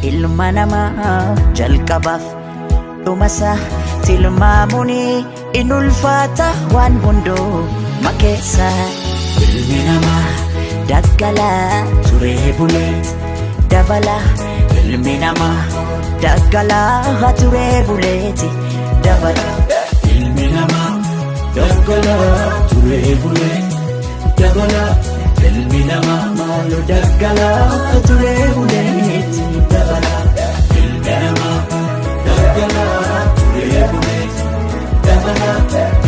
ilma namaa jalqabaaf dhumasaa tilmaamuni in ulfaata waan hundoo makeessa. Ilmi namaa daggalaa turee bulee dabala. Ilmi namaa daggalaa turee buleeti dabala. Ilmi namaa daggalaa turee bulee dabala. Ilmi namaa maaloo daggalaa turee buleeti dabala. Ilmi namaa daggalaa turee buleeti dabala.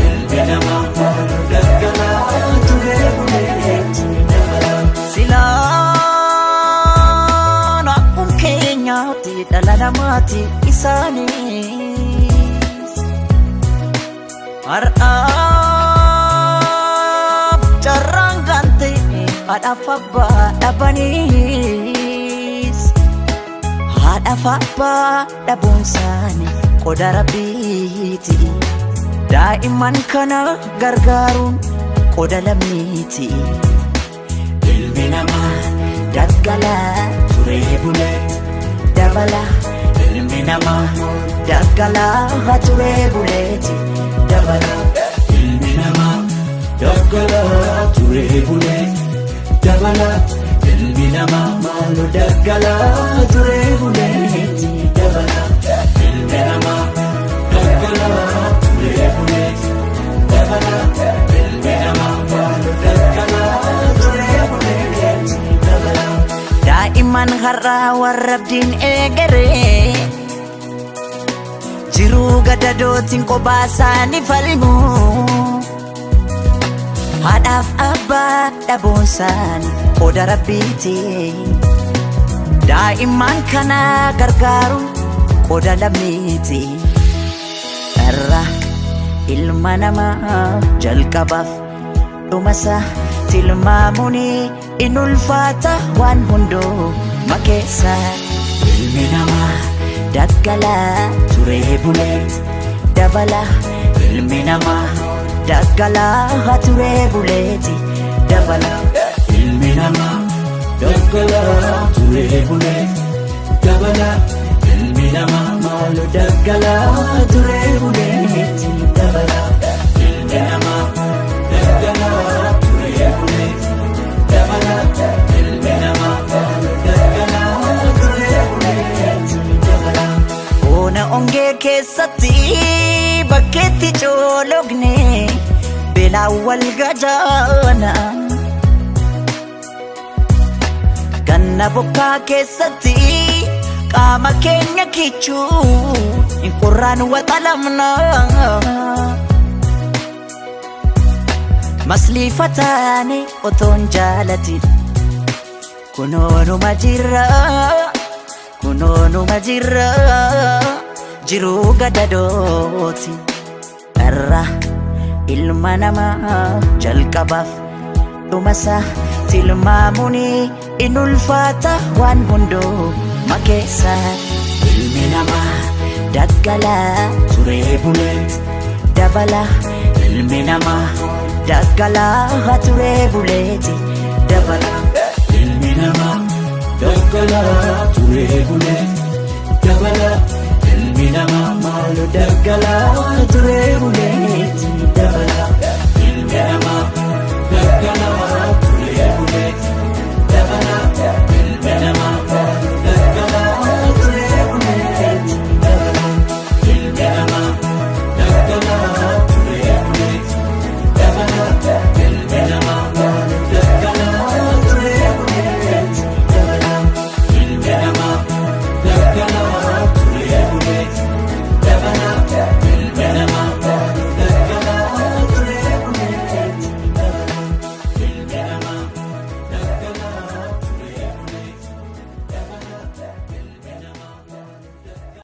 Ilmi namaa maaloo daggalaa turee buleeti dabala. Silaan akkuma keenyaatti dhala namaati isaanis har'aaf carraan gante haadhaaf abbaa dhabaniis haadhaaf abbaa dhabuun isaanii qoda rabbiiti. Daa'imman kana gargaaruun qoda lammiiti. Ilmi namaa Daggalaa turee bulee dabala. ilmi namaa Daggalaa turee buleeti dabala. ilmi namaa daggalaa turee bulee dabala. Ilmi namaa maaloo daggalaa turee buleeti dabala. Ilmi namaa daggalaa turee buleeti dabala. Ilmi namaa maaloo daggalaa turee buleeti dabala. Daa'imman har'aa warra abdiin eegaree jiruu gadadootiin kophaa isaanii falmu. Haadhaaf abbaa dhabuun isaanii qoda rabbiiti. Daa'imman kana gargaaruun qoda lammiiti. Irra ilma namaa jalqabaaf dhumasaa tilmaamuni in ulfaata waan hundoo makeessa. Ilmi namaa Daggalaa turee bulee dabala. ilmi namaa Daggalaa turee buleeti dabala. ilmi namaa daggalaa turee bulee dabala. Ilmi namaa maaloo daggalaa turee buleeti dabala. Ilmi namaa daggalaa turee bulee dabala. Ilmi namaa maaloo daggalaa turee buleeti dabala. Boona ongee keessatti bakkeetti coologne beelaan wal gajaana. Ganna bokkaa keessatti qaama keenya kichuu hin qorraan waxalamna. Masliifataane otoon jaalatin kunoonuma jirra kunoonuma jirra jiruu gadadooti. Irra ilma namaa jalqabaaf dhumasaa tilmaamuni in ulfaata waan hundoo makeessa. Ilmi namaa Daggalaa turee bulee dabala. ilmi namaa Daggalaa turee buleeti dabala. ilmi namaa daggalaa turee bulee dabala. Ilmi namaa maaloo daggalaa turee buleeti dabala.